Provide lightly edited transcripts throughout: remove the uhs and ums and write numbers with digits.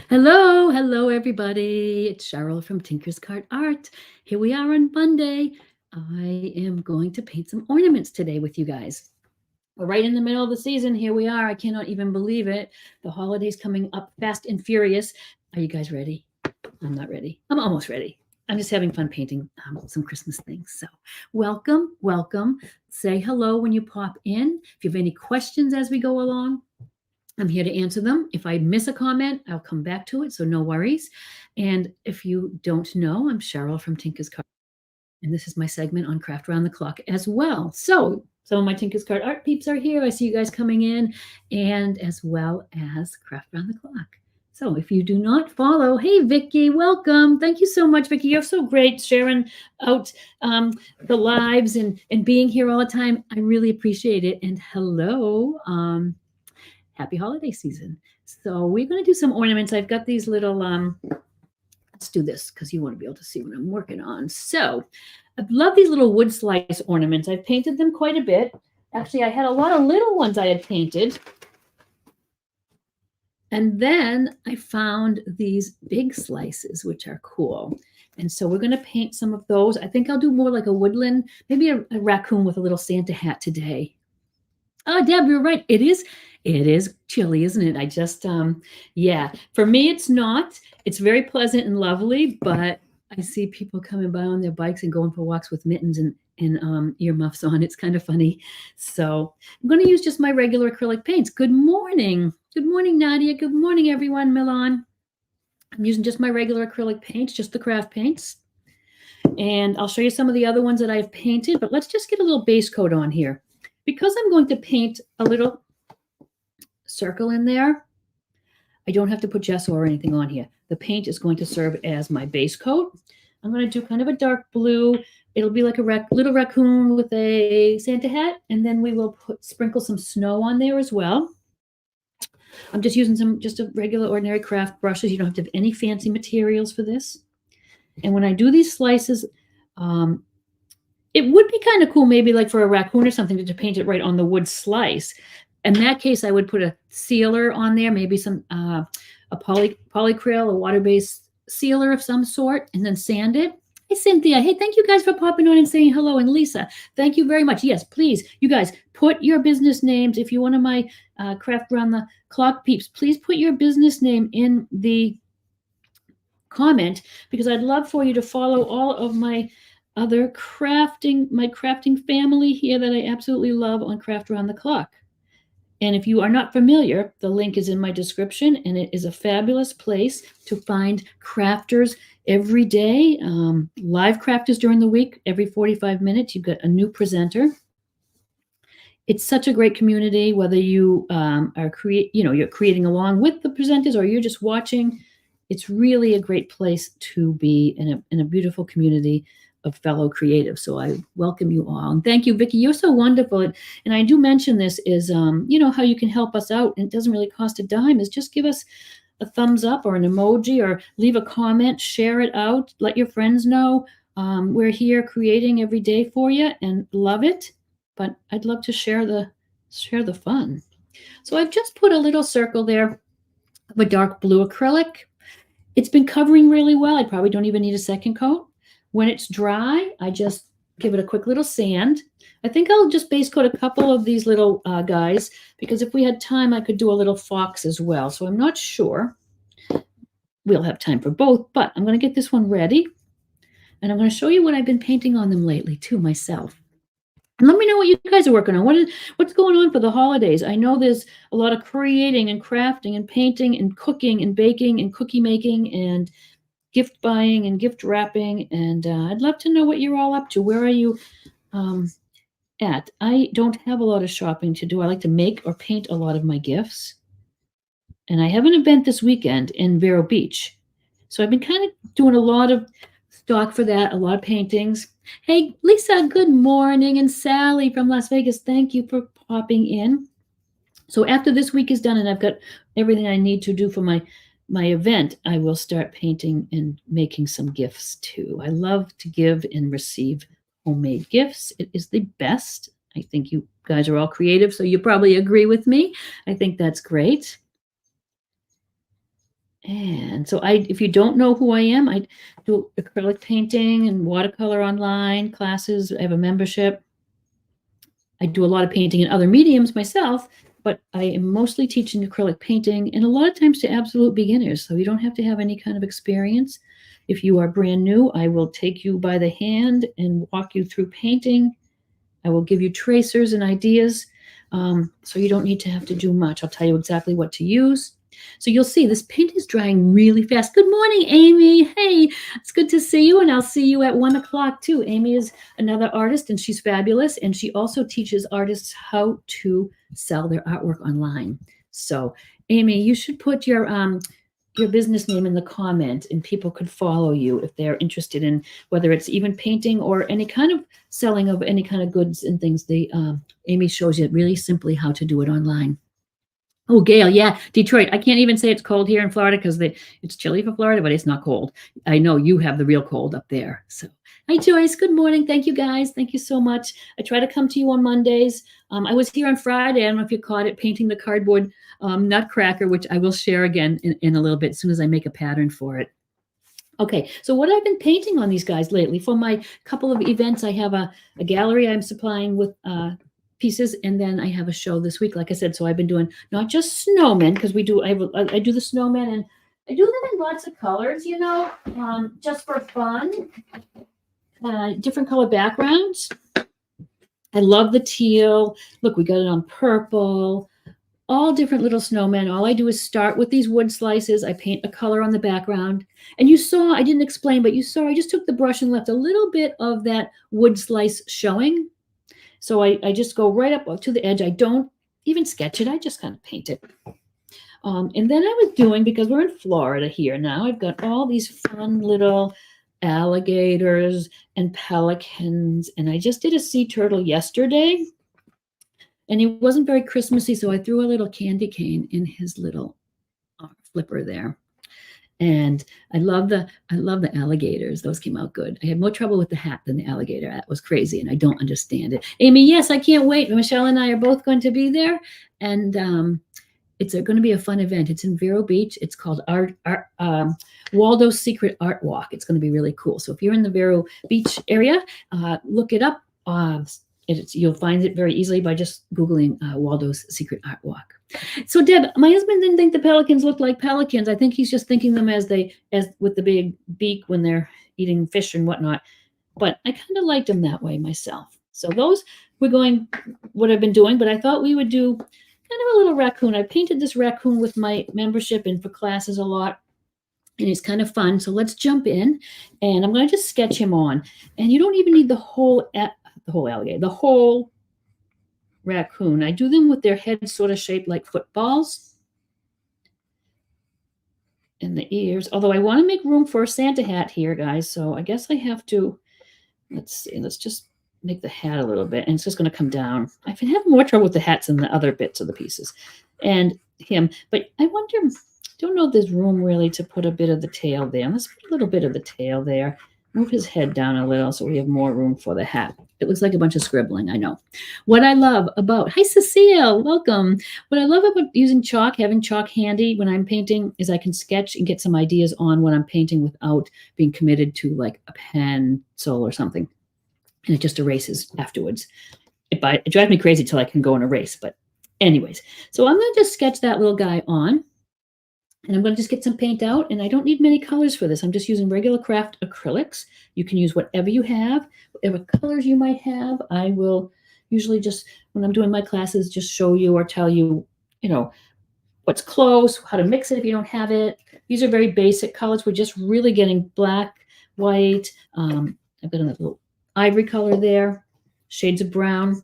Hello, everybody. It's Cheryl from Tinker's Cart Art. Here we are on Monday. I am going to paint some ornaments today with you guys. We're right in the middle of the season. Here we are. I cannot even believe it. The holidays coming up fast and furious. Are you guys ready? I'm not ready. I'm almost ready. I'm just having fun painting some Christmas things. So, welcome. Say hello when you pop in. If you have any questions as we go along, I'm here to answer them. If I miss a comment, I'll come back to it, so no worries. And if you don't know, I'm Cheryl from Tinker's Cart, and this is my segment on Craft Around the Clock as well. So some of my Tinker's Cart art peeps are here. I see you guys coming in, and as well as Craft Around the Clock. So if you do not follow, hey Vicky, welcome. Thank you so much, Vicky. You're so great sharing out the lives and being here all the time. I really appreciate it. And hello. Happy holiday season. So we're going to do some ornaments. I've got these little, let's do this because you want to be able to see what I'm working on. So I love these little wood slice ornaments. I've painted them quite a bit. Actually, I had a lot of little ones I had painted. And then I found these big slices, which are cool. And so we're going to paint some of those. I think I'll do more like a woodland, maybe a raccoon with a little Santa hat today. Oh, Deb, you're right. It is chilly, isn't it? I just yeah. For me it's not. It's very pleasant and lovely, but I see people coming by on their bikes and going for walks with mittens and earmuffs on. It's kind of funny. So I'm going to use just my regular acrylic paints. Good morning. Good morning, Nadia. Good morning, everyone. Milan. I'm using just my regular acrylic paints, just the craft paints. And I'll show you some of the other ones that I've painted, but let's just get a little base coat on here. Because I'm going to paint a little circle in there, I don't have to put gesso or anything on here. The paint is going to serve as my base coat. I'm going to do kind of a dark blue. It'll be like a little raccoon with a Santa hat, and then we will sprinkle some snow on there as well. I'm just using just a regular ordinary craft brushes. You don't have to have any fancy materials for this. And when I do these slices, it would be kind of cool, maybe like for a raccoon or something, to paint it right on the wood slice. In that case, I would put a sealer on there, maybe some a polycryl, a water-based sealer of some sort, and then sand it. Hey, Cynthia. Hey, thank you guys for popping on and saying hello. And Lisa, thank you very much. Yes, please, you guys, put your business names. If you're one of my Craft Around the Clock peeps, please put your business name in the comment, because I'd love for you to follow all of my other crafting family here that I absolutely love on Craft Around the Clock. And if you are not familiar, the link is in my description, and it is a fabulous place to find crafters every day, live crafters during the week. Every 45 minutes, you've got a new presenter. It's such a great community, whether you you're creating along with the presenters or you're just watching. It's really a great place to be in a beautiful community of fellow creatives. So I welcome you all. And thank you, Vicki. You're so wonderful. And I do mention this is, how you can help us out. And it doesn't really cost a dime, is just give us a thumbs up or an emoji or leave a comment, share it out, let your friends know. We're here creating every day for you and love it. But I'd love to share the fun. So I've just put a little circle there of a dark blue acrylic. It's been covering really well. I probably don't even need a second coat. When it's dry, I just give it a quick little sand. I think I'll just base coat a couple of these little guys, because if we had time, I could do a little fox as well. So I'm not sure we'll have time for both, but I'm going to get this one ready. And I'm going to show you what I've been painting on them lately too myself. And let me know what you guys are working on. What's going on for the holidays? I know there's a lot of creating and crafting and painting and cooking and baking and cookie making and gift buying and gift wrapping. And I'd love to know what you're all up to. Where are you at? I don't have a lot of shopping to do. I like to make or paint a lot of my gifts. And I have an event this weekend in Vero Beach. So I've been kind of doing a lot of stock for that, a lot of paintings. Hey, Lisa, good morning. And Sally from Las Vegas, thank you for popping in. So after this week is done and I've got everything I need to do for my event, I will start painting and making some gifts too. I love to give and receive homemade gifts. It is the best. I think you guys are all creative, so you probably agree with me. I think that's great. And so if you don't know who I am, I do acrylic painting and watercolor online classes. I have a membership. I do a lot of painting in other mediums myself, but I am mostly teaching acrylic painting and a lot of times to absolute beginners. So you don't have to have any kind of experience. If you are brand new, I will take you by the hand and walk you through painting. I will give you tracers and ideas. So you don't need to have to do much. I'll tell you exactly what to use. So you'll see this paint is drying really fast. Good morning, Amy. Hey, it's good to see you. And I'll see you at 1 o'clock too. Amy is another artist and she's fabulous. And she also teaches artists how to sell their artwork online. So Amy, you should put your business name in the comment and people could follow you if they're interested in whether it's even painting or any kind of selling of any kind of goods and things. Amy shows you really simply how to do it online. Oh, Gail, yeah, Detroit. I can't even say it's cold here in Florida because it's chilly for Florida, but it's not cold. I know you have the real cold up there. So, hi, Joyce. Good morning. Thank you, guys. Thank you so much. I try to come to you on Mondays. I was here on Friday. I don't know if you caught it, painting the cardboard nutcracker, which I will share again in a little bit as soon as I make a pattern for it. Okay, so what I've been painting on these guys lately for my couple of events, I have a gallery I'm supplying with pieces, and then I have a show this week, like I said. So I've been doing not just snowmen because I do the snowmen, and I do them in lots of colors, just for fun. Different color backgrounds. I love the teal. Look, we got it on purple. All different little snowmen. All I do is start with these wood slices. I paint a color on the background. And you saw, I didn't explain, but you saw I just took the brush and left a little bit of that wood slice showing. So I just go right up to the edge. I don't even sketch it. I just kind of paint it. And then I was doing, because we're in Florida here now, I've got all these fun little alligators and pelicans. And I just did a sea turtle yesterday. And he wasn't very Christmassy, so I threw a little candy cane in his little flipper there. And I love the alligators. Those came out good. I had more trouble with the hat than the alligator. That was crazy, and I don't understand it. Amy, yes, I can't wait. Michelle and I are both going to be there, and it's going to be a fun event. It's in Vero Beach. It's called Waldo's Secret Art Walk. It's going to be really cool. So if you're in the Vero Beach area, look it up. You'll find it very easily by just Googling Waldo's Secret Art Walk. So Deb, my husband didn't think the pelicans looked like pelicans. I think he's just thinking them as with the big beak when they're eating fish and whatnot. But I kind of liked them that way myself. So those we're going what I've been doing, but I thought we would do kind of a little raccoon. I painted this raccoon with my membership and for classes a lot. And it's kind of fun. So let's jump in, and I'm going to just sketch him on. And you don't even need the whole alligator, the whole raccoon. I do them with their heads sort of shaped like footballs. And the ears, although I want to make room for a Santa hat here, guys. So I guess I have to, let's see, let's just make the hat a little bit, and it's just going to come down. I've been having more trouble with the hats than the other bits of the pieces. And him, but I wonder, don't know if there's room really to put a bit of the tail there. Let's put a little bit of the tail there. Move his head down a little so we have more room for the hat. It looks like a bunch of scribbling, I know. What I love about, hi Cecile, welcome. What I love about using chalk, having chalk handy when I'm painting, is I can sketch and get some ideas on what I'm painting without being committed to like a pencil or something. And it just erases afterwards. It drives me crazy till I can go and erase. But anyways, so I'm going to just sketch that little guy on. And I'm going to just get some paint out, and I don't need many colors for this. I'm just using regular craft acrylics. You can use whatever you have, whatever colors you might have. I will usually just, when I'm doing my classes, just show you or tell you, what's close, how to mix it if you don't have it. These are very basic colors. We're just really getting black, white. I've got a little ivory color there, shades of brown,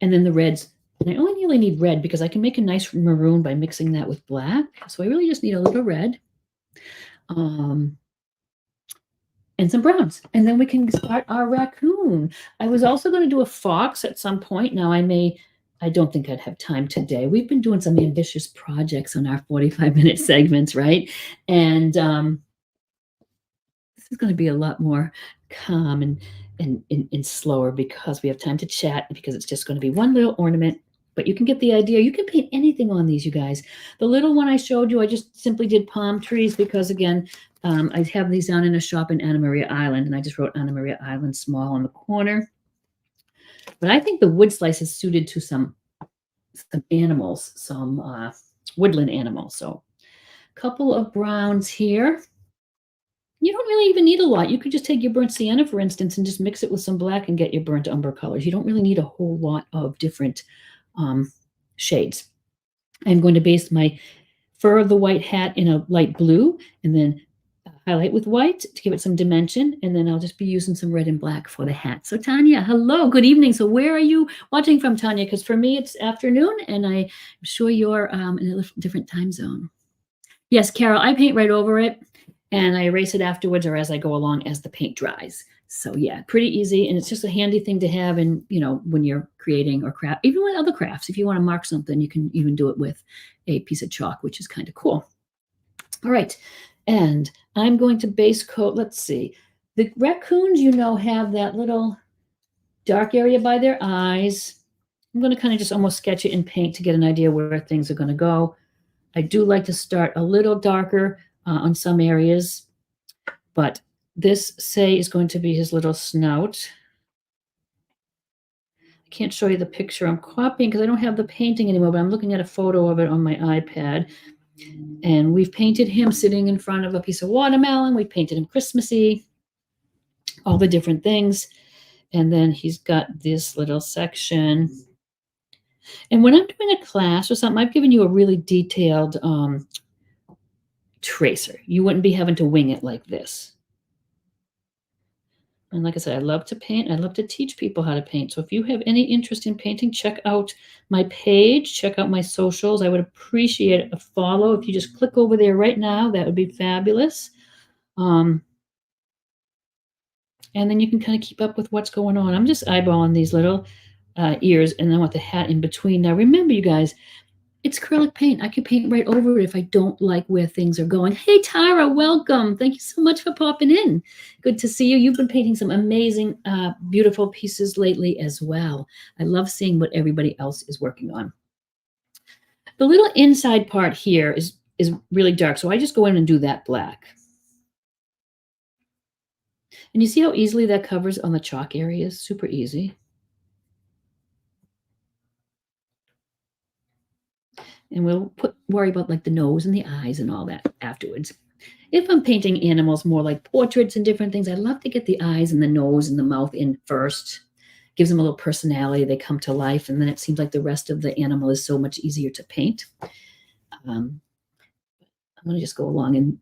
and then the reds. And I only really need red because I can make a nice maroon by mixing that with black. So I really just need a little red and some browns. And then we can start our raccoon. I was also going to do a fox at some point. Now I don't think I'd have time today. We've been doing some ambitious projects on our 45-minute segments, right? And this is going to be a lot more calm and slower because we have time to chat, because it's just going to be one little ornament. But you can get the idea. You can paint anything on these, you guys. The little one I showed you, I just simply did palm trees because, again, I have these down in a shop in Anna Maria Island, and I just wrote Anna Maria Island small on the corner. But I think the wood slice is suited to some animals, some woodland animals. So a couple of browns here. You don't really even need a lot. You could just take your burnt sienna, for instance, and just mix it with some black and get your burnt umber colors. You don't really need a whole lot of different shades. I'm going to base my fur of the white hat in a light blue and then highlight with white to give it some dimension. And then I'll just be using some red and black for the hat. So Tanya, hello, good evening. So where are you watching from, Tanya? Because for me, it's afternoon, and I'm sure you're in a different time zone. Yes, Carol, I paint right over it, and I erase it afterwards or as I go along as the paint dries. So yeah, pretty easy, and it's just a handy thing to have in, when you're creating or craft, even with other crafts. If you want to mark something, you can even do it with a piece of chalk, which is kind of cool. All right, and I'm going to base coat, let's see. The raccoons, have that little dark area by their eyes. I'm going to kind of just almost sketch it in paint to get an idea where things are going to go. I do like to start a little darker on some areas, but this, say, is going to be his little snout. I can't show you the picture I'm copying because I don't have the painting anymore, but I'm looking at a photo of it on my iPad. And we've painted him sitting in front of a piece of watermelon. We painted him Christmassy, all the different things. And then he's got this little section. And when I'm doing a class or something, I've given you a really detailed tracer. You wouldn't be having to wing it like this. And like I said, I love to paint. I love to teach people how to paint. So if you have any interest in painting, check out my page, check out my socials. I would appreciate a follow. If you just click over there right now, that would be fabulous. And then you can kind of keep up with what's going on. I'm just eyeballing these little ears, and I want the hat in between. Now, remember, you guys, it's acrylic paint. I can paint right over it if I don't like where things are going. Hey, Tara, welcome. Thank you so much for popping in. Good to see you. You've been painting some amazing, beautiful pieces lately as well. I love seeing what everybody else is working on. The little inside part here is really dark, so I just go in and do that black. And you see how easily that covers on the chalk areas? Super easy. And we'll worry about like the nose and the eyes and all that afterwards. If I'm painting animals more like portraits and different things, I love to get the eyes and the nose and the mouth in first. Gives them a little personality. They come to life, and then it seems like the rest of the animal is so much easier to paint. I'm going to just go along and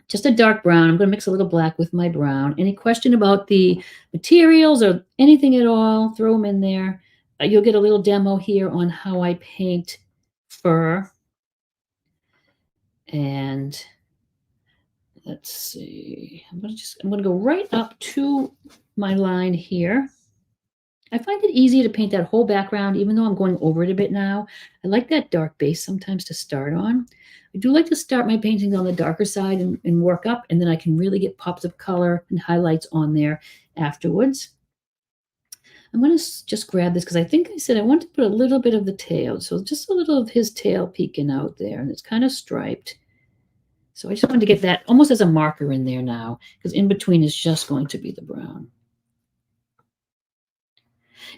just a dark brown. I'm going to mix a little black with my brown. Any question about the materials or anything at all, throw them in there. You'll get a little demo here on how I paint fur. And let's see, I'm going to go right up to my line here. I find it easy to paint that whole background, even though I'm going over it a bit now. I like that dark base sometimes to start on. I do like to start my paintings on the darker side and work up, and then I can really get pops of color and highlights on there afterwards. I'm going to just grab this because I think I said I want to put a little bit of the tail. So just a little of his tail peeking out there, and it's kind of striped. So I just wanted to get that almost as a marker in there now, because in between is just going to be the brown.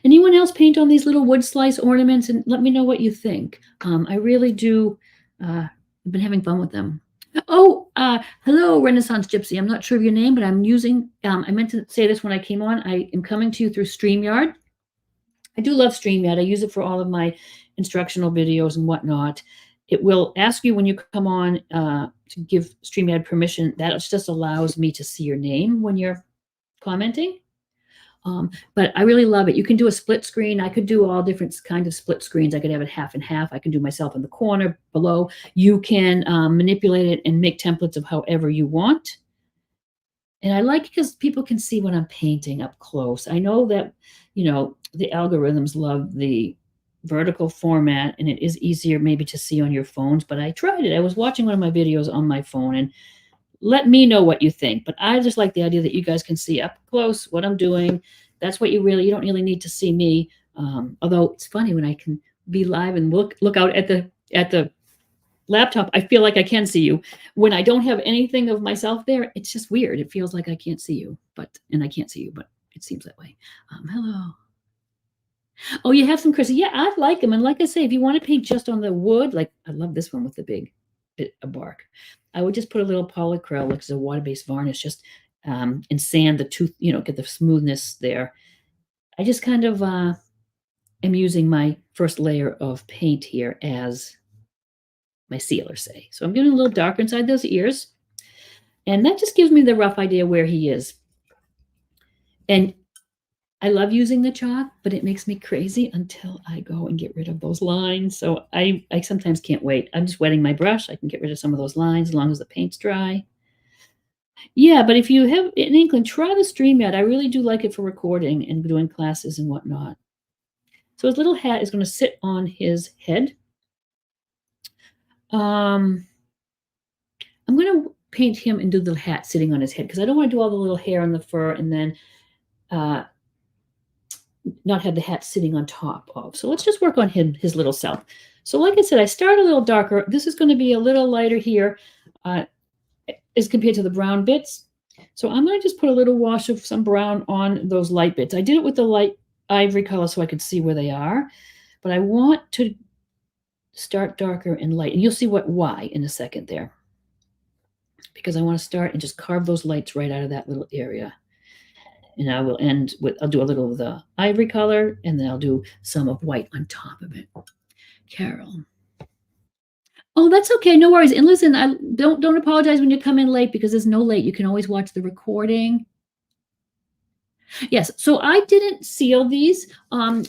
Anyone else paint on these little wood slice ornaments? And let me know what you think. I really do. I've been having fun with them. Oh, hello, Renaissance Gypsy. I'm not sure of your name, but I'm using, I meant to say this when I came on. I am coming to you through StreamYard. I do love StreamYard. I use it for all of my instructional videos and whatnot. It will ask you when you come on to give StreamYard permission. That just allows me to see your name when you're commenting. But I really love it. You can do a split screen. I could do all different kinds of split screens. I could have it half and half. I can do myself in the corner below. You can manipulate it and make templates of however you want. And I like it because people can see what I'm painting up close. I know that, the algorithms love the vertical format, and it is easier maybe to see on your phones, but I tried it. I was watching one of my videos on my phone, and let me know what you think. But I just like the idea that you guys can see up close what I'm doing. That's what you don't really need to see me. Although it's funny when I can be live and look out at the laptop, I feel like I can see you. When I don't have anything of myself there, it's just weird. It feels like I can't see you, and I can't see you, but it seems that way. Hello. Oh, you have some crystals. Yeah, I like them. And like I say, if you want to paint just on the wood, like I love this one with the big bit of bark, I would just put a little polyacrylic, which is a water-based varnish, just and sand the tooth, get the smoothness there. I just kind of am using my first layer of paint here as my sealer, say. So I'm getting a little darker inside those ears. And that just gives me the rough idea where he is. And I love using the chalk, but it makes me crazy until I go and get rid of those lines. So I sometimes can't wait. I'm just wetting my brush. I can get rid of some of those lines as long as the paint's dry. Yeah, but if you have an inkling, try the StreamYard. I really do like it for recording and doing classes and whatnot. So his little hat is going to sit on his head. I'm going to paint him and do the hat sitting on his head because I don't want to do all the little hair and the fur and then not have the hat sitting on top of. So let's just work on his little self. So like I said, I start a little darker. This is going to be a little lighter here as compared to the brown bits. So I'm going to just put a little wash of some brown on those light bits. I did it with the light ivory color so I could see where they are, but I want to start darker and light. And you'll see why in a second there, because I want to start and just carve those lights right out of that little area. And I will end with, I'll do a little of the ivory color, and then I'll do some of white on top of it. Carol. Oh, that's okay. No worries. And listen, don't apologize when you come in late because there's no late. You can always watch the recording. Yes, so I didn't seal these,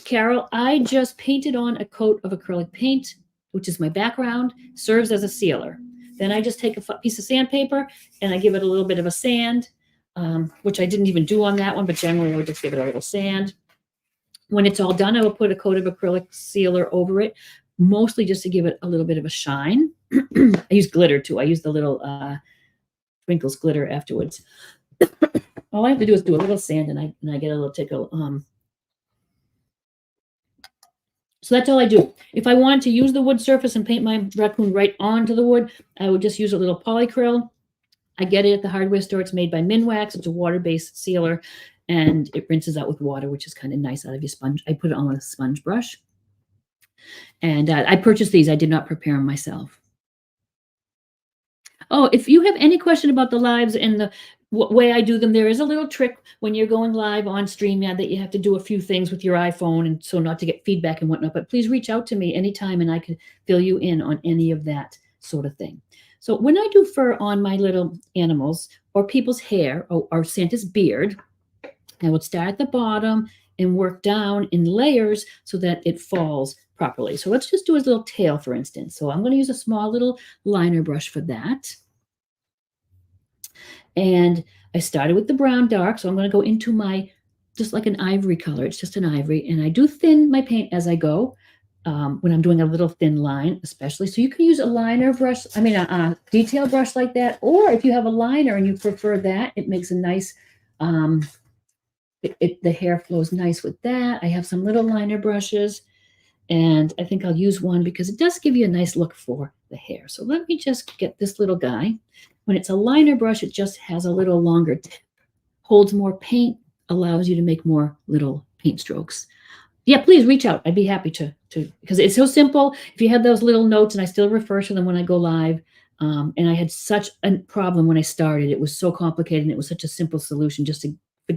Carol. I just painted on a coat of acrylic paint, which is my background, serves as a sealer. Then I just take a piece of sandpaper and I give it a little bit of a sand, which I didn't even do on that one, but generally I would just give it a little sand. When it's all done, I will put a coat of acrylic sealer over it, mostly just to give it a little bit of a shine. I use glitter too. I use the little Twinkles glitter afterwards. All I have to do is do a little sand and I get a little tickle. So that's all I do. If I wanted to use the wood surface and paint my raccoon right onto the wood, I would just use a little polycryl. I get it at the hardware store. It's made by Minwax. It's a water-based sealer, and it rinses out with water, which is kind of nice out of your sponge. I put it on with a sponge brush. And I purchased these. I did not prepare them myself. Oh, if you have any question about the lives and the way I do them, there is a little trick when you're going live on StreamYard that you have to do a few things with your iPhone, and so not to get feedback and whatnot. But please reach out to me anytime, and I can fill you in on any of that sort of thing. So when I do fur on my little animals or people's hair or Santa's beard, I would start at the bottom and work down in layers so that it falls properly. So let's just do his little tail, for instance. So I'm going to use a small little liner brush for that. And I started with the brown dark, so I'm going to go into my, just like an ivory color. It's just an ivory. And I do thin my paint as I go when I'm doing a little thin line, especially. So you can use a liner brush, a detail brush like that. Or if you have a liner and you prefer that, it makes a nice, the hair flows nice with that. I have some little liner brushes. And I think I'll use one because it does give you a nice look for the hair. So let me just get this little guy. When it's a liner brush, it just has a little longer tip, holds more paint, allows you to make more little paint strokes. Yeah, please reach out. I'd be happy to because it's so simple. If you have those little notes, and I still refer to them when I go live, and I had such a problem when I started. It was so complicated, and it was such a simple solution just to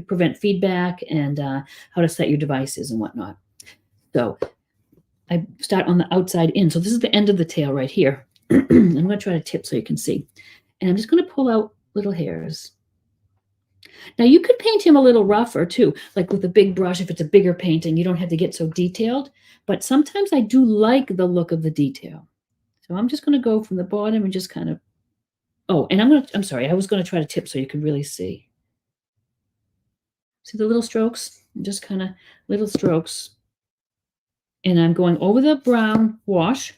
prevent feedback and how to set your devices and whatnot. So I start on the outside in. So this is the end of the tail right here. I'm going to try to tip so you can see. And I'm just going to pull out little hairs. Now you could paint him a little rougher too, like with a big brush if it's a bigger painting. You don't have to get so detailed. But sometimes I do like the look of the detail. So I'm just going to go from the bottom and just kind of, oh, and I'm sorry, I was going to try to tip so you could really see. See the little strokes? Just kind of little strokes. And I'm going over the brown wash,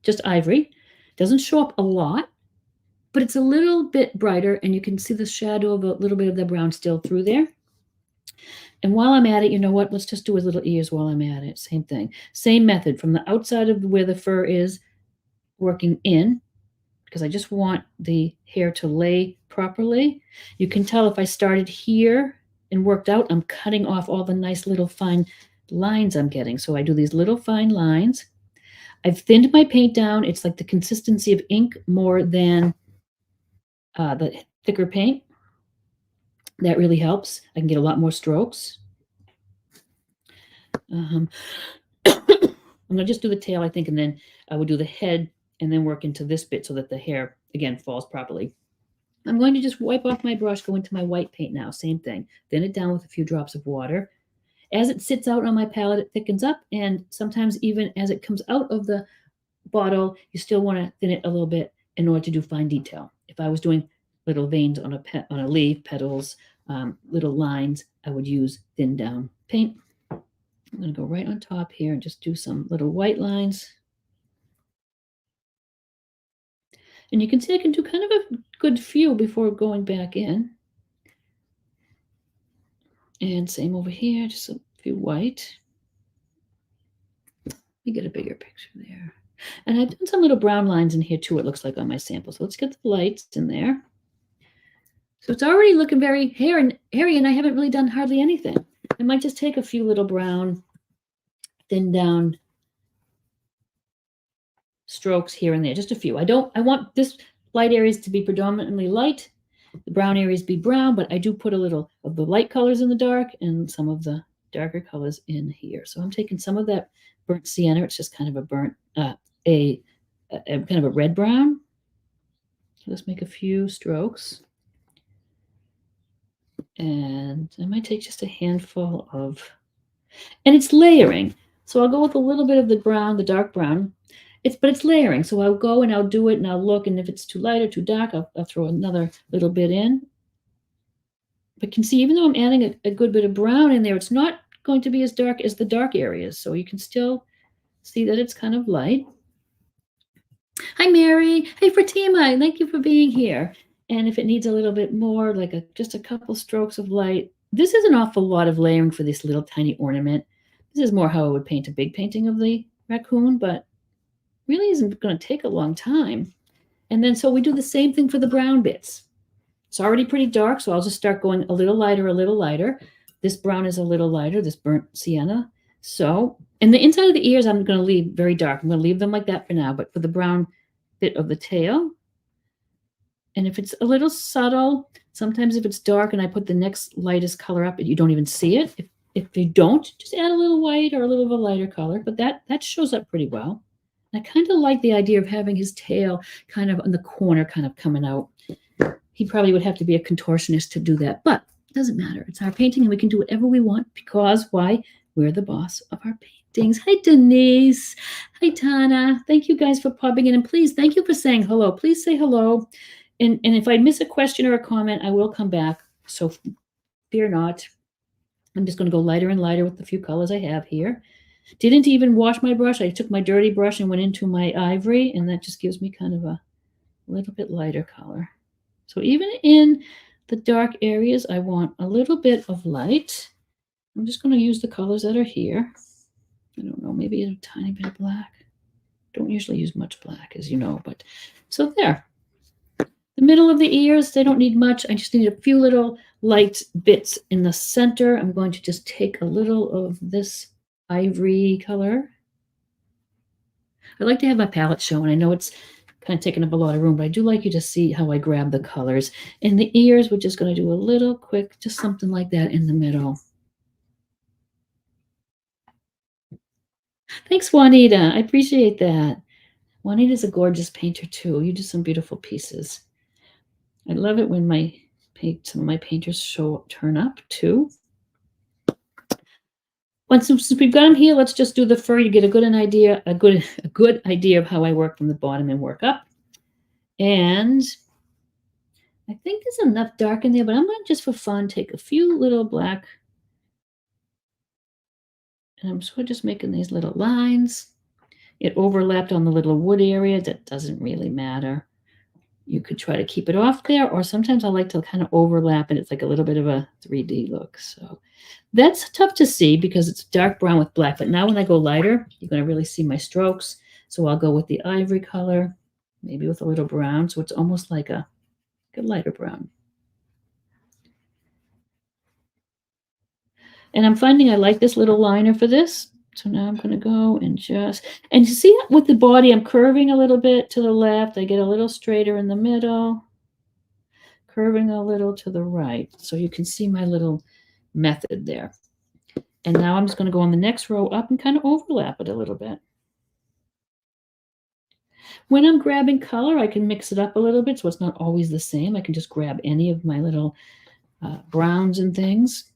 just ivory. Doesn't show up a lot, but it's a little bit brighter, and you can see the shadow of a little bit of the brown still through there. And while I'm at it, you know what? Let's just do his little ears while I'm at it. Same thing. Same method from the outside of where the fur is, working in, because I just want the hair to lay properly. You can tell if I started here and worked out, I'm cutting off all the nice little fine lines I'm getting. So I do these little fine lines. I've thinned my paint down. It's like the consistency of ink more than the thicker paint. That really helps. I can get a lot more strokes. I'm going to just do the tail, I think, and then I would do the head and then work into this bit so that the hair, again, falls properly. I'm going to just wipe off my brush, go into my white paint now. Same thing. Thin it down with a few drops of water. As it sits out on my palette, it thickens up, and sometimes even as it comes out of the bottle, you still want to thin it a little bit in order to do fine detail. If I was doing little veins on a leaf, petals, little lines, I would use thin down paint. I'm going to go right on top here and just do some little white lines. And you can see I can do kind of a good few before going back in. And same over here, just a few white. Let me get a bigger picture there. And I've done some little brown lines in here too, it looks like on my sample. So let's get the lights in there. So it's already looking very hairy, and I haven't really done hardly anything. I might just take a few little brown, thin down strokes here and there, just a few. I want this light areas to be predominantly light, the brown areas be brown, but I do put a little of the light colors in the dark and some of the darker colors in here. So I'm taking some of that burnt sienna. It's just kind of a burnt, a kind of a red brown. So let's make a few strokes. And I might take just a handful of, and it's layering. So I'll go with a little bit of the brown, the dark brown. But it's layering. So I'll go and I'll do it and I'll look, and if it's too light or too dark, I'll throw another little bit in. But you can see, even though I'm adding a good bit of brown in there, it's not going to be as dark as the dark areas. So you can still see that it's kind of light. Hi, Mary. Hey, Fatima. Thank you for being here. And if it needs a little bit more, like just a couple strokes of light, this is an awful lot of layering for this little tiny ornament. This is more how I would paint a big painting of the raccoon, but really isn't going to take a long time. And then so we do the same thing for the brown bits. It's already pretty dark, so I'll just start going a little lighter, a little lighter. This brown is a little lighter, this burnt sienna. So, and the inside of the ears, I'm going to leave very dark. I'm going to leave them like that for now, but for the brown bit of the tail, and if it's a little subtle, sometimes if it's dark and I put the next lightest color up, you don't even see it. If you don't, just add a little white or a little of a lighter color, but that shows up pretty well. I kind of like the idea of having his tail kind of on the corner, kind of coming out. He probably would have to be a contortionist to do that, but it doesn't matter. It's our painting and we can do whatever we want, because why? We're the boss of our paintings. Hi, Denise. Hi, Tana. Thank you guys for popping in. And please, thank you for saying hello. Please say hello. And if I miss a question or a comment, I will come back. So fear not. I'm just going to go lighter and lighter with the few colors I have here. Didn't even wash my brush. I took my dirty brush and went into my ivory, and that just gives me kind of a little bit lighter color. So even in the dark areas, I want a little bit of light. I'm just going to use the colors that are here. I don't know, maybe a tiny bit of black. Don't usually use much black, as you know, but so there. The middle of the ears, they don't need much. I just need a few little light bits in the center. I'm going to just take a little of this ivory color. I like to have my palette show, and I know it's kind of taking up a lot of room, but I do like you to see how I grab the colors. In the ears, we're just going to do a little quick, just something like that in the middle. Thanks, Juanita. I appreciate that. Juanita's a gorgeous painter too. You do some beautiful pieces. I love it when some of my painters turn up too. Since we've got them here, let's just do the fur. You get a good idea of how I work from the bottom and work up. And I think there's enough dark in there, but I'm going to, just for fun, take a few little black. And I'm sort of just making these little lines. It overlapped on the little wood area. That doesn't really matter. You could try to keep it off there, or sometimes I like to kind of overlap and it's like a little bit of a 3D look. So that's tough to see because it's dark brown with black. But now when I go lighter, you're going to really see my strokes. So I'll go with the ivory color, maybe with a little brown. So it's almost like a lighter brown. And I'm finding I like this little liner for this. So now I'm going to go and and you see with the body, I'm curving a little bit to the left. I get a little straighter in the middle, curving a little to the right. So you can see my little method there. And now I'm just going to go on the next row up and kind of overlap it a little bit. When I'm grabbing color, I can mix it up a little bit so it's not always the same. I can just grab any of my little browns and things.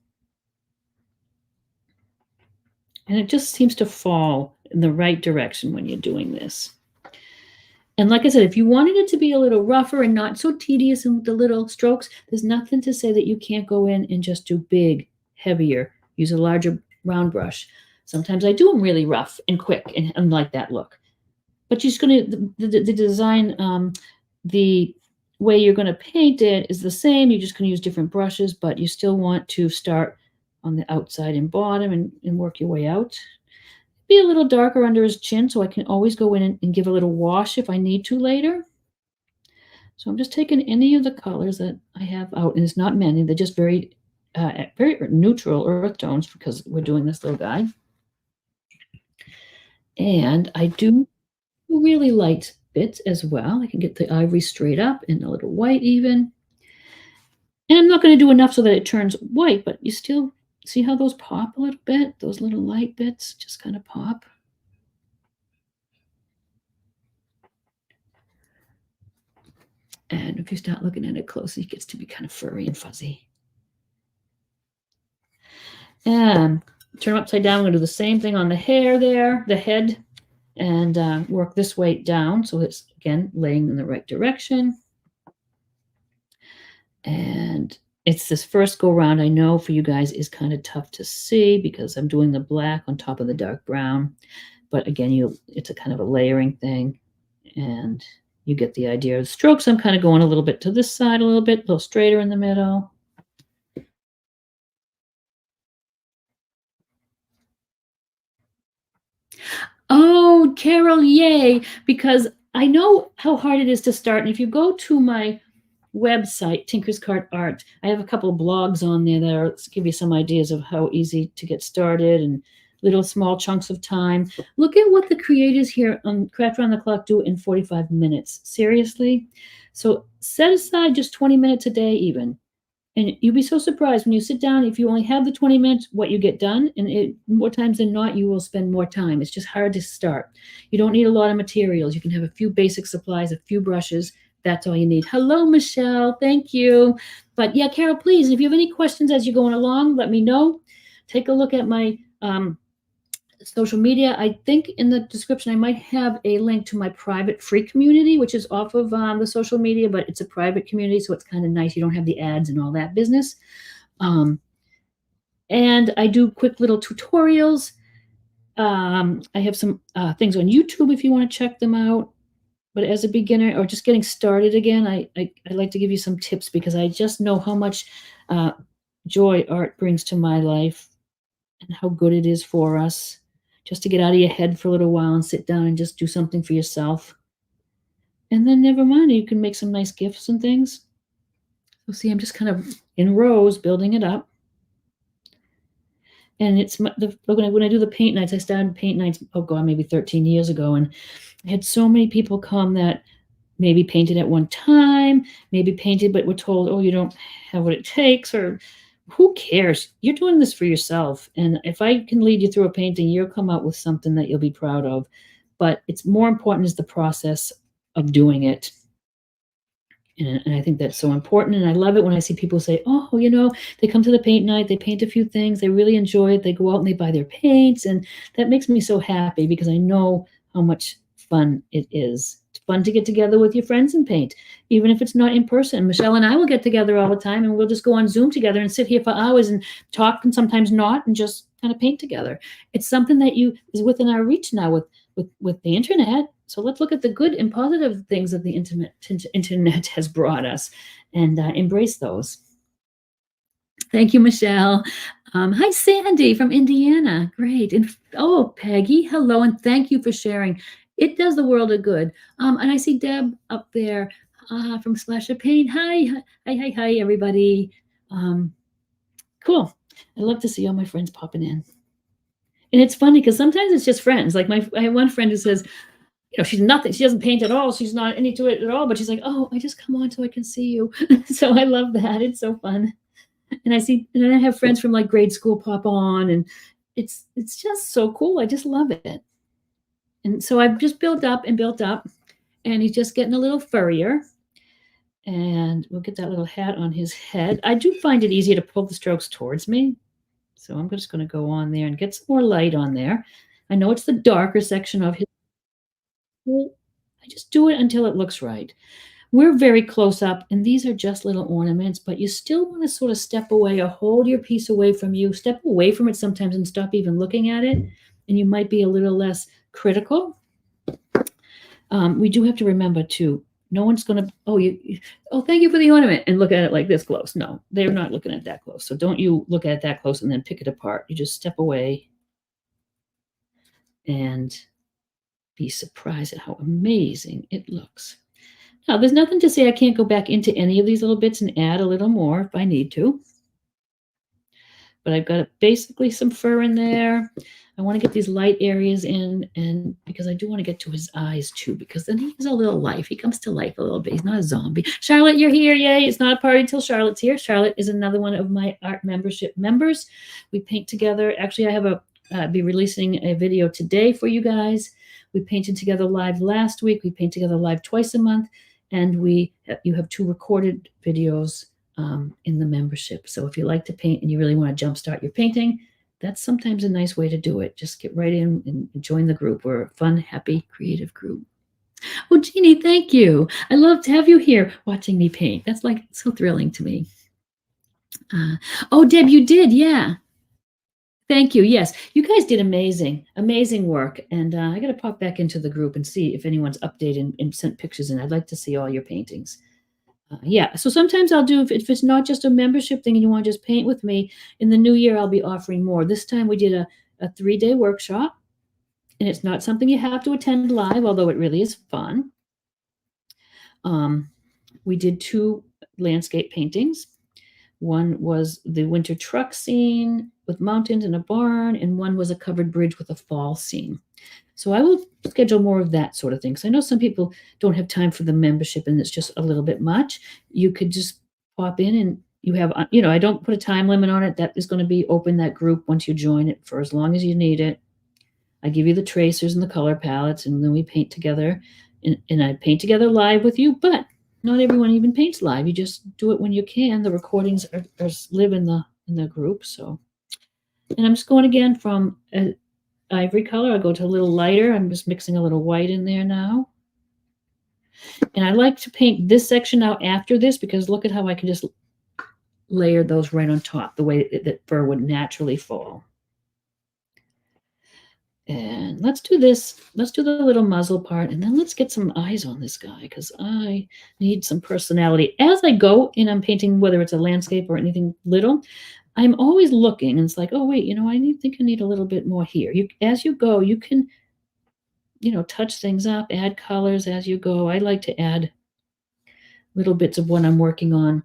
And it just seems to fall in the right direction when you're doing this. And like I said, if you wanted it to be a little rougher and not so tedious in the little strokes, there's nothing to say that you can't go in and just do big, heavier, use a larger round brush. Sometimes I do them really rough and quick and like that look. But you're just going to, the design, the way you're going to paint it is the same. You're just going to use different brushes, but you still want to start on the outside and bottom and work your way out. Be a little darker under his chin so I can always go in and give a little wash if I need to later. So I'm just taking any of the colors that I have out, and it's not many. They're just very neutral earth tones because we're doing this little guy. And I do really light bits as well. I can get the ivory straight up and a little white even. And I'm not going to do enough so that it turns white, but you still see how those pop a little bit? Those little light bits just kind of pop. And if you start looking at it closely, it gets to be kind of furry and fuzzy. And turn them upside down. I'm going to do the same thing on the hair there, the head, and work this way down. So it's, again, laying in the right direction. And it's this first go round, I know for you guys is kind of tough to see because I'm doing the black on top of the dark brown. But again, it's a kind of a layering thing. And you get the idea of the strokes. I'm kind of going a little bit to this side, a little straighter in the middle. Oh, Carol, yay, because I know how hard it is to start. And if you go to my website, Tinker's Cart Art, I have a couple of blogs on there that give you some ideas of how easy to get started and little small chunks of time. Look at what the creators here on Craft Around the Clock do in 45 minutes. Seriously. So set aside just 20 minutes a day even. And you'll be so surprised when you sit down, if you only have the 20 minutes, what you get done. And more times than not, you will spend more time. It's just hard to start. You don't need a lot of materials. You can have a few basic supplies, a few brushes. That's all you need. Hello, Michelle. Thank you. But yeah, Carol, please, if you have any questions as you're going along, let me know. Take a look at my social media. I think in the description, I might have a link to my private free community, which is off of the social media, but it's a private community. So it's kind of nice. You don't have the ads and all that business. And I do quick little tutorials. I have some things on YouTube if you want to check them out. But as a beginner or just getting started again, I like to give you some tips because I just know how much joy art brings to my life and how good it is for us just to get out of your head for a little while and sit down and just do something for yourself. And then never mind, you can make some nice gifts and things. So see, I'm just kind of in rows building it up. And it's when I do the paint nights, I started paint nights, oh God, maybe 13 years ago. And I had so many people come that maybe painted at one time, maybe painted, but were told, oh, you don't have what it takes, or who cares? You're doing this for yourself. And if I can lead you through a painting, you'll come out with something that you'll be proud of. But it's more important is the process of doing it. And I think that's so important. And I love it when I see people say, oh, they come to the paint night, they paint a few things, they really enjoy it, they go out and they buy their paints. And that makes me so happy because I know how much fun it is. It's fun to get together with your friends and paint, even if it's not in person. Michelle and I will get together all the time and we'll just go on Zoom together and sit here for hours and talk and sometimes not and just kind of paint together. It's something that is within our reach now with the internet. So let's look at the good and positive things that the internet has brought us and embrace those. Thank you, Michelle. Hi, Sandy from Indiana. Great. And oh, Peggy, hello, and thank you for sharing. It does the world of good. And I see Deb up there from Splash of Paint. Hi, everybody. Cool. I love to see all my friends popping in. And it's funny because sometimes it's just friends. Like I have one friend who says, she's nothing. She doesn't paint at all. She's not into it at all. But she's like, oh, I just come on so I can see you. So I love that. It's so fun. And I have friends from like grade school pop on, and it's just so cool. I just love it. And so I've just built up, and he's just getting a little furrier. And we'll get that little hat on his head. I do find it easier to pull the strokes towards me. So I'm just going to go on there and get some more light on there. I know it's the darker section of his. I just do it until it looks right. We're very close up, and these are just little ornaments, but you still want to sort of step away or hold your piece away from you, step away from it sometimes and stop even looking at it, and you might be a little less critical. We do have to remember too, no one's going to, thank you for the ornament, and look at it like this close. No, they're not looking at that close. So don't you look at it that close and then pick it apart. You just step away and be surprised at how amazing it looks. Now, there's nothing to say I can't go back into any of these little bits and add a little more if I need to. But I've got basically some fur in there. I want to get these light areas in, and because I do want to get to his eyes too, because then he has a little life. He comes to life a little bit. He's not a zombie. Charlotte, you're here. Yay. It's not a party until Charlotte's here. Charlotte is another one of my art membership members. We paint together. Actually, I have be releasing a video today for you guys. We painted together live last week. We paint together live twice a month. And you have 2 recorded videos in the membership. So if you like to paint and you really want to jumpstart your painting, that's sometimes a nice way to do it. Just get right in and join the group. We're a fun, happy, creative group. Oh, Jeannie, thank you. I love to have you here watching me paint. That's like so thrilling to me. Oh, Deb, you did, yeah. Thank you. Yes, you guys did amazing work. And I got to pop back into the group and see if anyone's updated and sent pictures in. I'd like to see all your paintings. Yeah, so sometimes I'll do, if it's not just a membership thing and you want to just paint with me, in the new year, I'll be offering more. This time we did a 3-day workshop, and it's not something you have to attend live, although it really is fun. We did 2 landscape paintings. One was the winter truck scene with mountains and a barn, and one was a covered bridge with a fall scene. So I will schedule more of that sort of thing. So I know some people don't have time for the membership and it's just a little bit much. You could just pop in and you have, I don't put a time limit on it. That is going to be open, that group, once you join it, for as long as you need it. I give you the tracers and the color palettes, and then we paint together, and I paint together live with you, but not everyone even paints live. You just do it when you can. The recordings live in the group. So, and I'm just going again from ivory color. I'll go to a little lighter. I'm just mixing a little white in there now. And I like to paint this section out after this, because look at how I can just layer those right on top, the way that fur would naturally fall. And let's do this. Let's do the little muzzle part, and then let's get some eyes on this guy, because I need some personality. As I go and I'm painting, whether it's a landscape or anything little, I'm always looking, and it's like, oh, wait, I think I need a little bit more here. As you go, you can, touch things up, add colors as you go. I like to add little bits of what I'm working on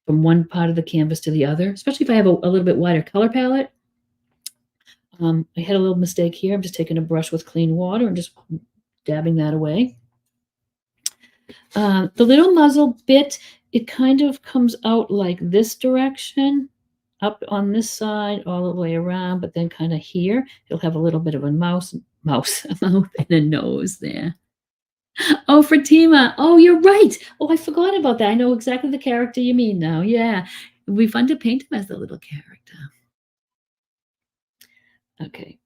from one part of the canvas to the other, especially if I have a little bit wider color palette. I had a little mistake here. I'm just taking a brush with clean water and just dabbing that away. The little muzzle bit, it kind of comes out like this direction, up on this side, all the way around, but then kind of here, it'll have a little bit of a mouth, a mouth and a nose there. Oh, Fatima. Oh, you're right. Oh, I forgot about that. I know exactly the character you mean now. Yeah. It'd be fun to paint him as a little character. Okay.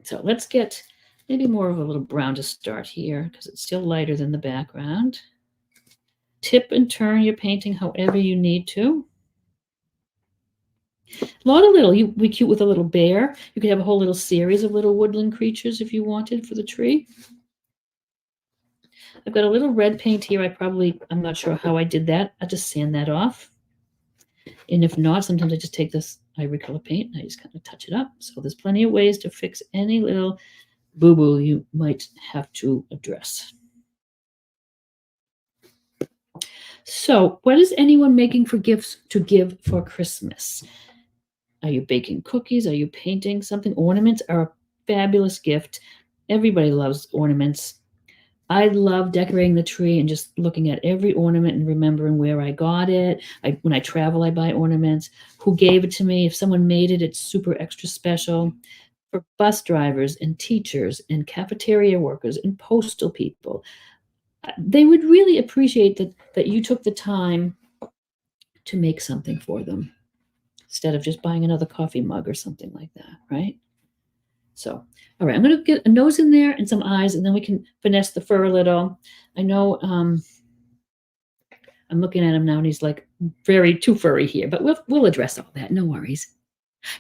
So let's get maybe more of a little brown to start here, because it's still lighter than the background. Tip and turn your painting however you need to. A lot of little, we cute with a little bear. You could have a whole little series of little woodland creatures if you wanted for the tree. I've got a little red paint here. I'm not sure how I did that. I'll just sand that off. And if not, sometimes I just take this ivory color paint and I just kind of touch it up. So there's plenty of ways to fix any little boo-boo you might have to address. So what is anyone making for gifts to give for Christmas? Are you baking cookies? Are you painting something? Ornaments are a fabulous gift. Everybody loves ornaments. I love decorating the tree and just looking at every ornament and remembering where I got it. When I travel, I buy ornaments. Who gave it to me? If someone made it, it's super extra special. For bus drivers and teachers and cafeteria workers and postal people, they would really appreciate that you took the time to make something for them instead of just buying another coffee mug or something like that, right? So, all right, I'm going to get a nose in there and some eyes, and then we can finesse the fur a little. I know I'm looking at him now, and he's like very too furry here, but we'll address all that. No worries.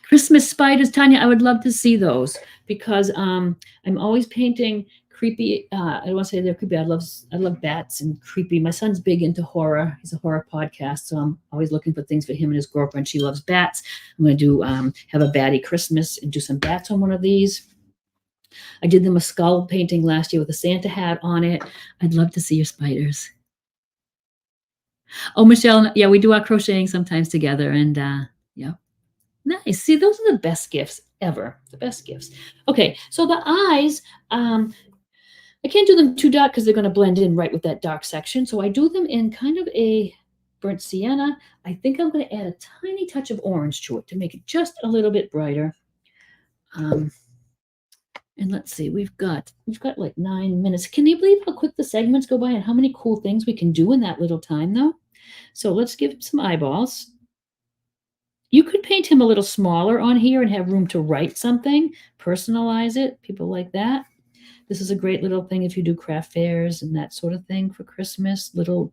Christmas spiders, Tanya, I would love to see those because I'm always painting creepy. I don't want to say they're creepy. I love bats and creepy. My son's big into horror. He's a horror podcast, so I'm always looking for things for him and his girlfriend. She loves bats. I'm going to do have a batty Christmas and do some bats on one of these. I did them a skull painting last year with a Santa hat on it. I'd love to see your spiders. Oh, Michelle, yeah, we do our crocheting sometimes together, and yeah. Nice. See, those are the best gifts ever. The best gifts. Okay, so the eyes, I can't do them too dark because they're going to blend in right with that dark section. So I do them in kind of a burnt sienna. I think I'm going to add a tiny touch of orange to it to make it just a little bit brighter. And let's see, we've got like 9 minutes. Can you believe how quick the segments go by and how many cool things we can do in that little time, though? So let's give him some eyeballs. You could paint him a little smaller on here and have room to write something, personalize it, people like that. This is a great little thing if you do craft fairs and that sort of thing for Christmas, little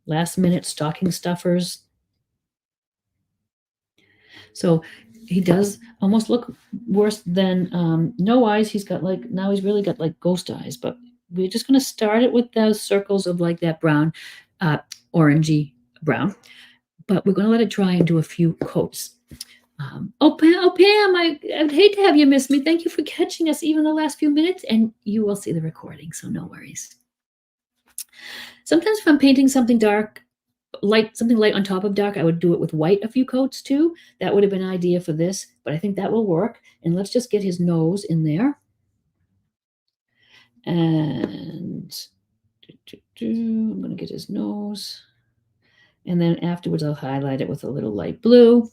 last minute stocking stuffers. So he does almost look worse than no eyes. Now he's really got like ghost eyes, but we're just going to start it with those circles of like that brown, orangey brown. But we're going to let it dry and do a few coats. Pam, I'd hate to have you miss me. Thank you for catching us even the last few minutes, and you will see the recording, so no worries. Sometimes if I'm painting something dark, something light on top of dark, I would do it with white a few coats too. That would have been an idea for this, but I think that will work. And let's just get his nose in there. And I'm going to get his nose. And then afterwards, I'll highlight it with a little light blue.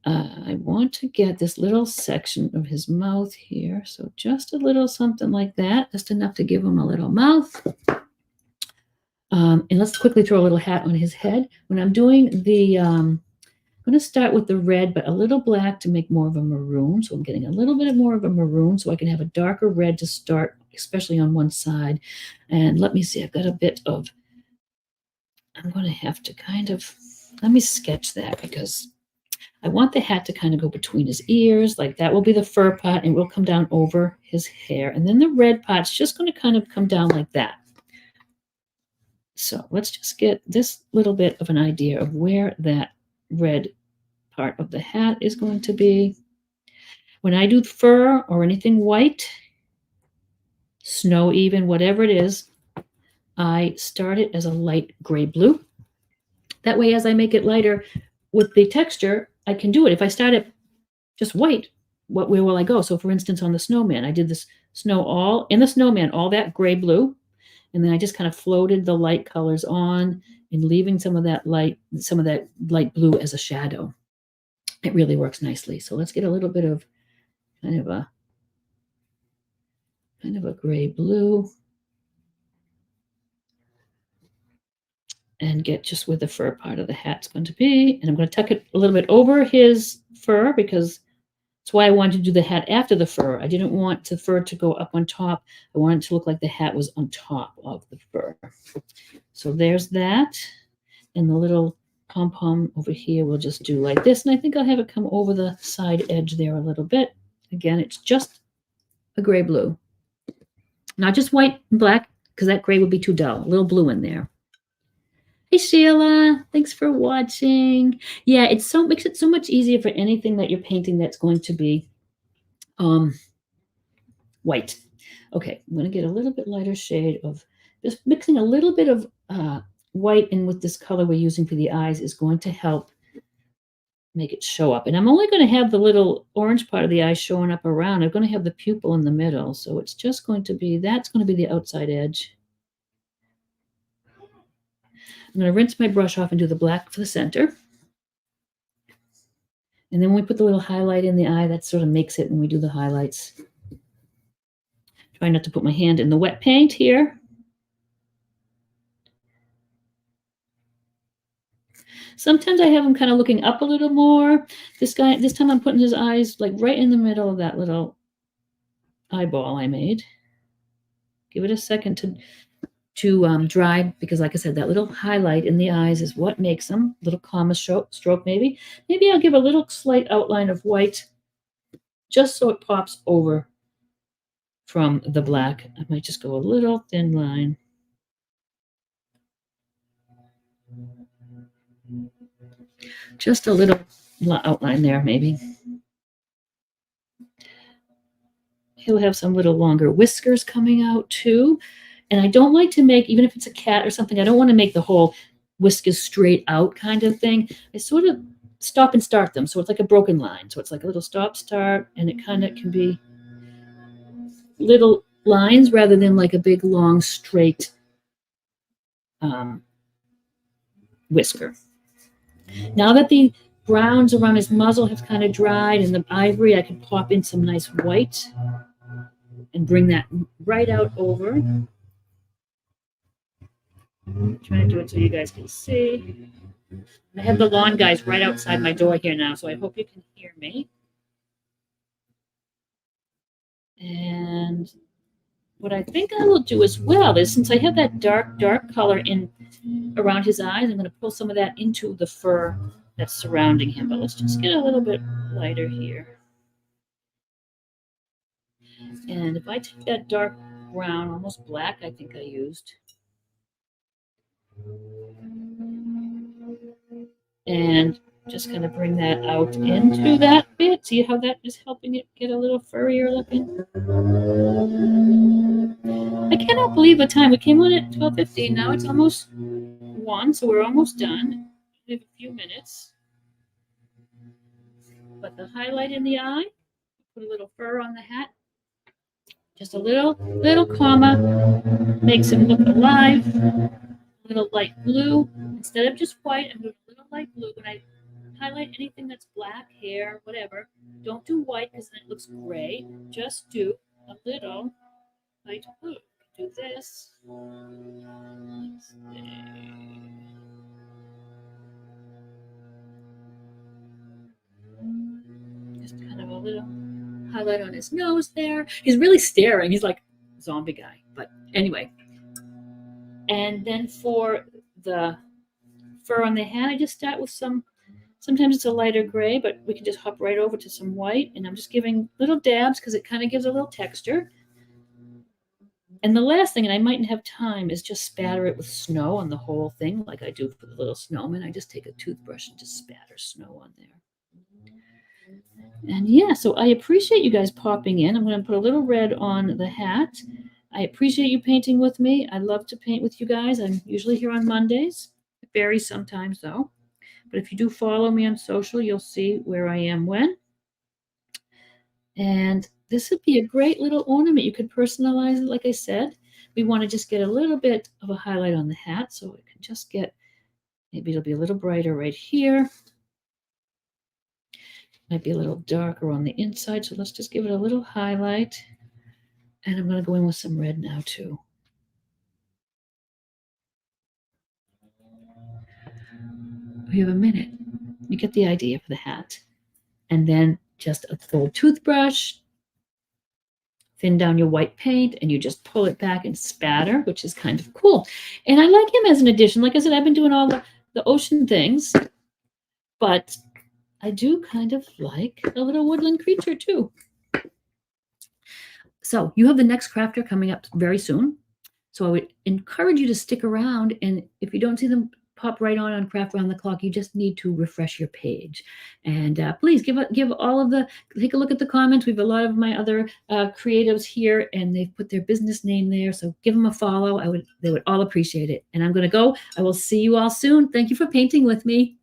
I want to get this little section of his mouth here. So just a little something like that, just enough to give him a little mouth. And let's quickly throw a little hat on his head. When I'm doing I'm going to start with the red, but a little black to make more of a maroon. So I'm getting a little bit more of a maroon so I can have a darker red to start, especially on one side. And let me see, I've got a bit of, I'm going to have to let me sketch that because I want the hat to kind of go between his ears. Like that will be the fur part and it will come down over his hair. And then the red part's just going to kind of come down like that. So let's just get this little bit of an idea of where that red part of the hat is going to be. When I do fur or anything white, snow even, whatever it is, I start it as a light gray blue. That way, as I make it lighter with the texture, I can do it. If I start it just white, where will I go? So for instance, on the snowman, I did this snow all in the snowman, all that gray blue. And then I just kind of floated the light colors on and leaving some of that light blue as a shadow. It really works nicely. So let's get a little bit of kind of a gray blue. And get just where the fur part of the hat's going to be. And I'm going to tuck it a little bit over his fur because that's why I wanted to do the hat after the fur. I didn't want the fur to go up on top. I wanted it to look like the hat was on top of the fur. So there's that. And the little pom-pom over here we'll just do like this. And I think I'll have it come over the side edge there a little bit. Again, it's just a gray blue. Not just white and black, because that gray would be too dull. A little blue in there. Hey Sheila, thanks for watching. Yeah, makes it so much easier for anything that you're painting that's going to be white. Okay, I'm going to get a little bit lighter shade of just mixing a little bit of white in with this color we're using for the eyes is going to help make it show up. And I'm only going to have the little orange part of the eye showing up around. I'm going to have the pupil in the middle. So it's just going to be, that's going to be the outside edge. I'm going to rinse my brush off and do the black for the center. And then when we put the little highlight in the eye, that sort of makes it when we do the highlights. Try not to put my hand in the wet paint here. Sometimes I have him kind of looking up a little more. This time I'm putting his eyes like right in the middle of that little eyeball I made. Give it a second to dry, because like I said, that little highlight in the eyes is what makes them. Little comma stroke maybe. Maybe I'll give a little slight outline of white just so it pops over from the black. I might just go a little thin line. Just a little outline there, maybe. He'll have some little longer whiskers coming out too. And I don't like to make, even if it's a cat or something, I don't want to make the whole whiskers straight out kind of thing. I sort of stop and start them. So it's like a broken line. So it's like a little stop, start, and it kind of can be little lines rather than like a big, long, straight whisker. Now that the browns around his muzzle have kind of dried and the ivory, I can pop in some nice white and bring that right out over. I'm trying to do it so you guys can see. I have the lawn guys right outside my door here now, so I hope you can hear me. And what I think I will do as well is, since I have that dark color in around his eyes, I'm going to pull some of that into the fur that's surrounding him. But let's just get a little bit lighter here. And if I take that dark brown, almost black, I think I used, and just kind of bring that out into that bit. See how that is helping it get a little furrier looking? I cannot believe the time. We came on at 12:15. Now it's almost 1, so we're almost done. We have a few minutes. But the highlight in the eye, put a little fur on the hat. Just a little comma makes him look alive. A little light blue. Instead of just white, I'm doing a little light blue. When I highlight anything that's black, hair, whatever, don't do white because then it looks gray. Just do a little light blue. Do this. Just kind of a little highlight on his nose there. He's really staring. He's like a zombie guy. But anyway. And then for the fur on the hat, I just start with sometimes it's a lighter gray, but we can just hop right over to some white. And I'm just giving little dabs because it kind of gives a little texture. And the last thing, and I mightn't have time, is just spatter it with snow on the whole thing, like I do for the little snowman. I just take a toothbrush and just spatter snow on there. And yeah, so I appreciate you guys popping in. I'm going to put a little red on the hat. I appreciate you painting with me. I love to paint with you guys. I'm usually here on Mondays. It varies sometimes, though. But if you do follow me on social, you'll see where I am when. And this would be a great little ornament. You could personalize it, like I said. We want to just get a little bit of a highlight on the hat, so it can just get, maybe it'll be a little brighter right here. Might be a little darker on the inside, so let's just give it a little highlight. And I'm going to go in with some red now, too. We have a minute. You get the idea for the hat. And then just a full toothbrush, thin down your white paint, and you just pull it back and spatter, which is kind of cool. And I like him as an addition. Like I said, I've been doing all the ocean things, but I do kind of like a little woodland creature too. So you have the next crafter coming up very soon. So I would encourage you to stick around. And if you don't see them pop right on Craft Round the Clock, you just need to refresh your page. And please give all of take a look at the comments. We have a lot of my other creatives here, and they've put their business name there. So give them a follow. They would all appreciate it. And I'm going to go. I will see you all soon. Thank you for painting with me.